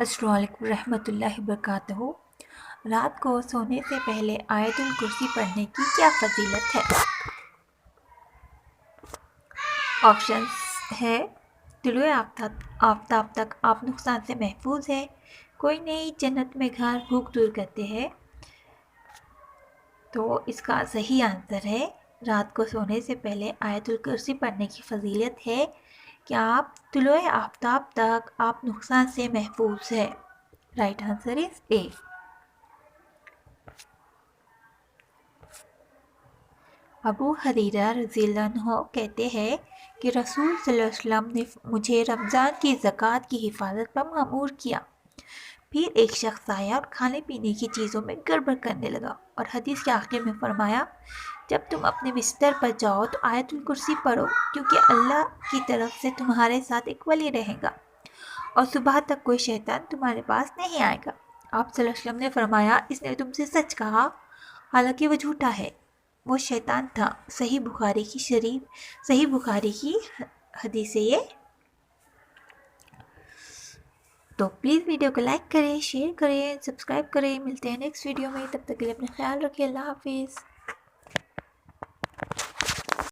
السلام علیکم ورحمۃ اللہ وبرکاتہ۔ رات کو سونے سے پہلے آیت الکرسی پڑھنے کی کیا فضیلت ہے؟ آپشنز ہے: طلوع آفتاب تک آپ نقصان سے محفوظ ہے، کوئی نہیں جنت میں گھر بھوک دور کرتے ہیں۔ تو اس کا صحیح آنسر ہے رات کو سونے سے پہلے آیت الکرسی پڑھنے کی فضیلت ہے کہ آپ طلوع آفتاب تک آپ نقصان سے محفوظ ہے۔ رائٹ آنسر از اے۔ ابو ہریرہ رضی اللہ عنہ کہتے ہیں کہ رسول صلی اللہ علیہ وسلم نے مجھے رمضان کی زکوٰۃ کی حفاظت پر مأمور کیا۔ پھر ایک شخص آیا اور کھانے پینے کی چیزوں میں گڑبڑ کرنے لگا، اور حدیث کے آخر میں فرمایا، جب تم اپنے بستر پر جاؤ تو آیت الکرسی پڑھو، کیونکہ اللہ کی طرف سے تمہارے ساتھ ایک ولی رہے گا، اور صبح تک کوئی شیطان تمہارے پاس نہیں آئے گا۔ آپ صلی اللہ علیہ وسلم نے فرمایا، اس نے تم سے سچ کہا، حالانکہ وہ جھوٹا ہے، وہ شیطان تھا۔ صحیح بخاری کی حدیث ہے یہ۔ تو پلیز ویڈیو کو لائک کریں، شیئر کریں، سبسکرائب کریں۔ ملتے ہیں نیکسٹ ویڈیو میں، تب تک کے لیے اپنا خیال رکھیں۔ اللہ حافظ۔